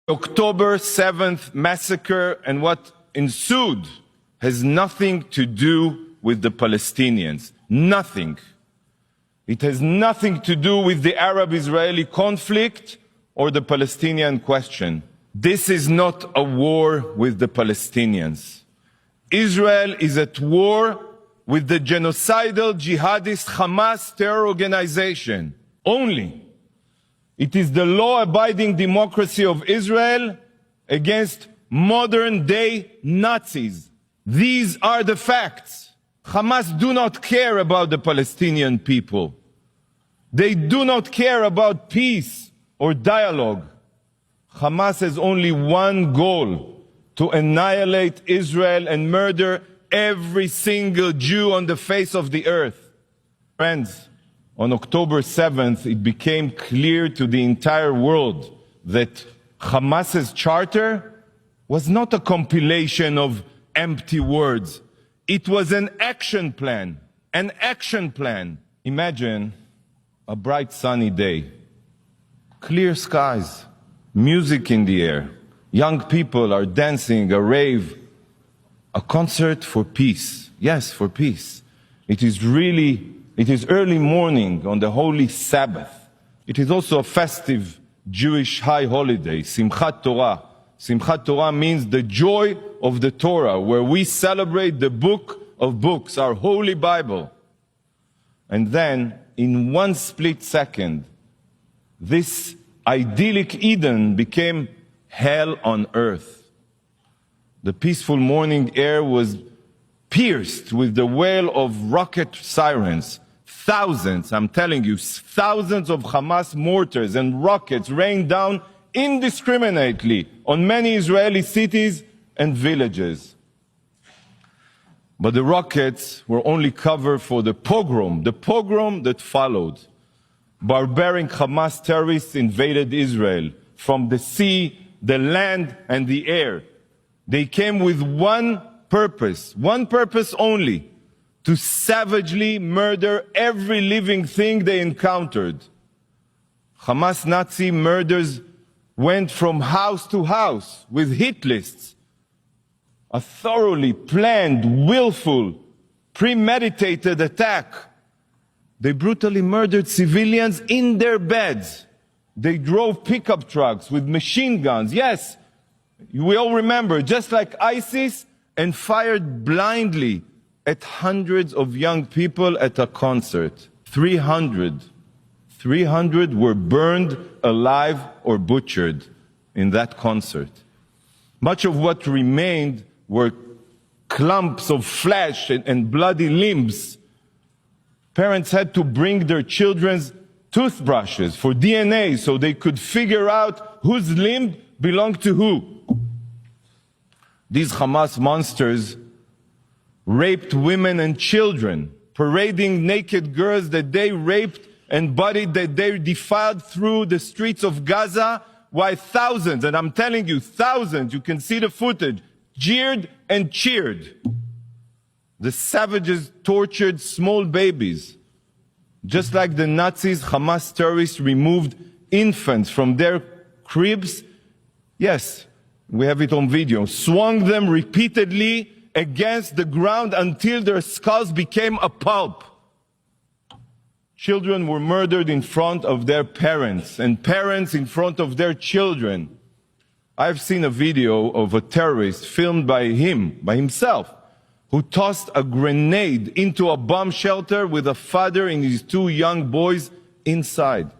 October 7th massacre and what ensued has nothing to do with the Palestinians. Nothing. It has nothing to do with the Arab-Israeli conflict or the Palestinian question. This is not a war with the Palestinians. Israel is at war with the genocidal jihadist Hamas terror organization. Only. It is the law-abiding democracy of Israel against modern-day Nazis. These are the facts. Hamas do not care about the Palestinian people. They do not care about peace or dialogue. Hamas has only one goal: to annihilate Israel and murder every single Jew on the face of the earth. Friends, on October 7th, it became clear to the entire world that Hamas's charter was not a compilation of empty words. It was an action plan. An action plan. Imagine a bright sunny day, clear skies, music in the air, young people are dancing, a rave, a concert for peace. Yes, for peace. It is early morning on the holy Sabbath. It is also a festive Jewish high holiday, Simchat Torah. Simchat Torah means the joy of the Torah, where we celebrate the book of books, our holy Bible. And then, in one split second, this idyllic Eden became hell on earth. The peaceful morning air was pierced with the wail of rocket sirens. Thousands, I'm telling you, thousands of Hamas mortars and rockets rained down indiscriminately on many Israeli cities and villages. But the rockets were only cover for the pogrom that followed. Barbaric Hamas terrorists invaded Israel from the sea, the land, and the air. They came with one purpose only: to savagely murder every living thing they encountered. Hamas Nazi murders went from house to house with hit lists. A thoroughly planned, willful, premeditated attack. They brutally murdered civilians in their beds. They drove pickup trucks with machine guns. Yes, we all remember, just like ISIS, and fired blindly at hundreds of young people at a concert. 300 were burned alive or butchered in that concert. Much of what remained were clumps of flesh and bloody limbs. Parents had to bring their children's toothbrushes for DNA so they could figure out whose limb belonged to who. These Hamas monsters raped women and children, parading naked girls that they raped and bodies that they defiled through the streets of Gaza, while thousands, and I'm telling you, thousands, you can see the footage, jeered and cheered. The savages tortured small babies. Just like the Nazis, Hamas terrorists removed infants from their cribs. Yes, we have it on video. Swung them repeatedly against the ground until their skulls became a pulp. Children were murdered in front of their parents, and parents in front of their children. I've seen a video of a terrorist filmed by himself, who tossed a grenade into a bomb shelter with a father and his two young boys inside.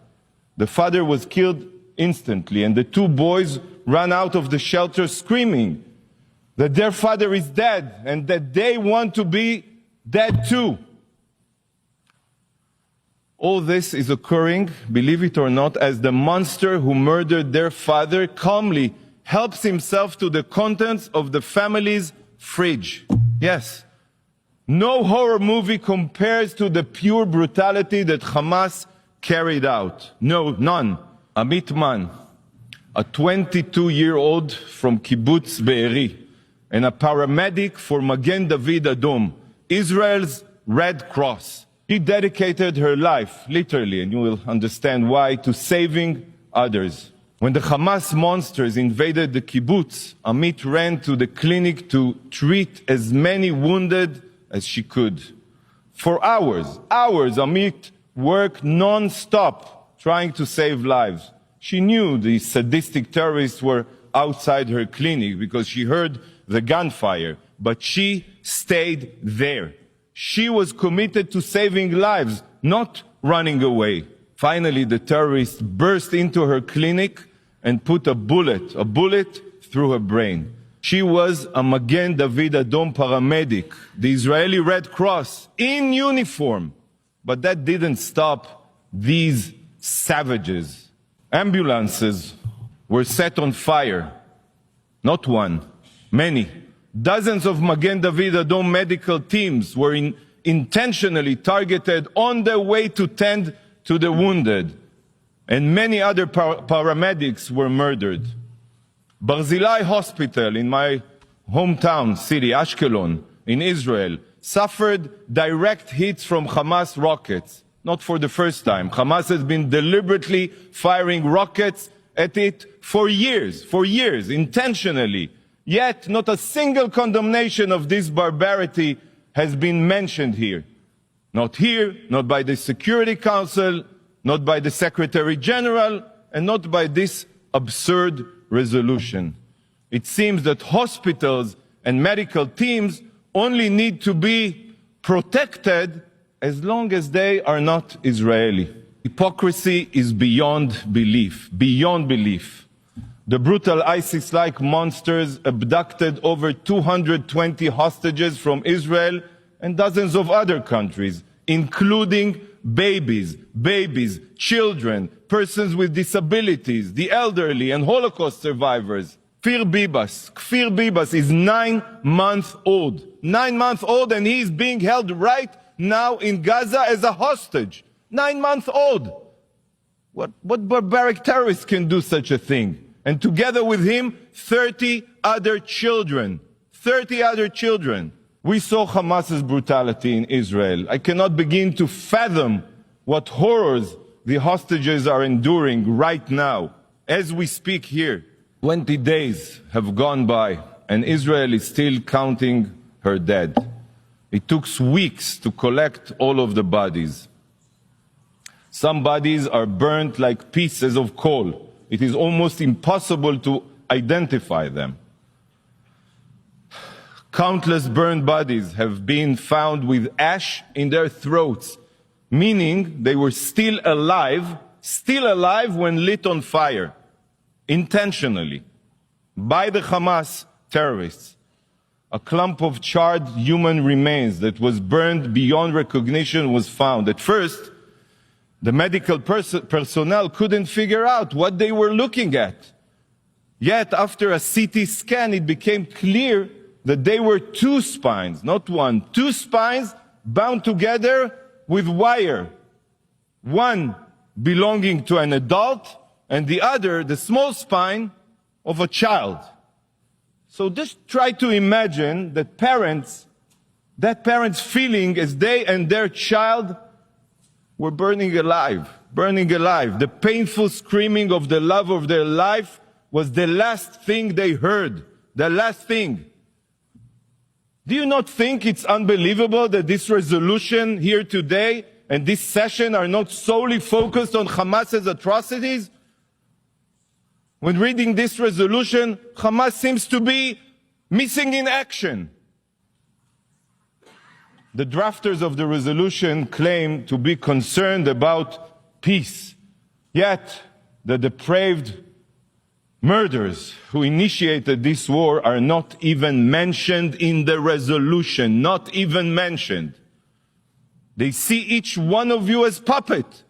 The father was killed instantly, and the two boys ran out of the shelter screaming that their father is dead and that they want to be dead too. All this is occurring, believe it or not, as the monster who murdered their father calmly helps himself to the contents of the family's fridge. Yes, no horror movie compares to the pure brutality that Hamas carried out. No, none. Amit Man, a 22-year-old from Kibbutz Be'eri, and a paramedic for Magen David Adom, Israel's Red Cross. She dedicated her life, literally, and you will understand why, to saving others. When the Hamas monsters invaded the kibbutz, Amit ran to the clinic to treat as many wounded as she could. For hours, Amit worked non-stop trying to save lives. She knew the sadistic terrorists were outside her clinic because she heard the gunfire, but she stayed there. She was committed to saving lives, not running away. Finally, the terrorists burst into her clinic and put a bullet through her brain. She was a Magen David Adom paramedic, the Israeli Red Cross, in uniform. But that didn't stop these savages. Ambulances were set on fire. Not one, many. Dozens of Magen David Adom medical teams were intentionally targeted on their way to tend to the wounded. And many other paramedics were murdered. Barzilai Hospital in my hometown city, Ashkelon, in Israel, suffered direct hits from Hamas rockets. Not for the first time. Hamas has been deliberately firing rockets at it for years, intentionally. Yet not a single condemnation of this barbarity has been mentioned here. Not here, not by the Security Council, not by the Secretary General, and not by this absurd resolution. It seems that hospitals and medical teams only need to be protected as long as they are not Israeli. Hypocrisy is beyond belief, beyond belief. The brutal ISIS-like monsters abducted over 220 hostages from Israel and dozens of other countries, including babies, children, persons with disabilities, the elderly, and Holocaust survivors. Kfir Bibas is 9 months old. 9 months old, and he is being held right now in Gaza as a hostage. 9 months old. What barbaric terrorist can do such a thing? And together with him, 30 other children. 30 other children. We saw Hamas's brutality in Israel. I cannot begin to fathom what horrors the hostages are enduring right now, as we speak here. 20 days have gone by, and Israel is still counting her dead. It took weeks to collect all of the bodies. Some bodies are burnt like pieces of coal. It is almost impossible to identify them. Countless burned bodies have been found with ash in their throats, meaning they were still alive when lit on fire, intentionally, by the Hamas terrorists. A clump of charred human remains that was burned beyond recognition was found. At first, the medical personnel couldn't figure out what they were looking at. Yet, after a CT scan, it became clear that they were two spines, not one, two spines bound together with wire. One belonging to an adult, and the other, the small spine, of a child. So just try to imagine that parents feeling as they and their child were burning alive. The painful screaming of the love of their life was the last thing they heard. The last thing. Do you not think it's unbelievable that this resolution here today and this session are not solely focused on Hamas's atrocities? When reading this resolution, Hamas seems to be missing in action. The drafters of the resolution claim to be concerned about peace. Yet, the depraved murderers who initiated this war are not even mentioned in the resolution, not even mentioned. They see each one of you as puppet.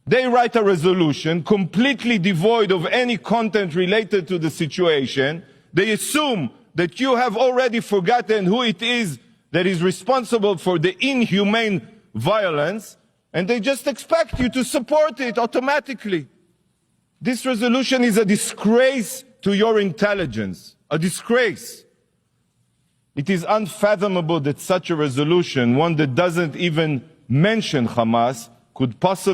They write a resolution completely devoid of any content related to the situation. They assume that you have already forgotten who it is that is responsible for the inhumane violence, and they just expect you to support it automatically. This resolution is a disgrace to your intelligence, a disgrace. It is unfathomable that such a resolution, one that doesn't even mention Hamas, could possibly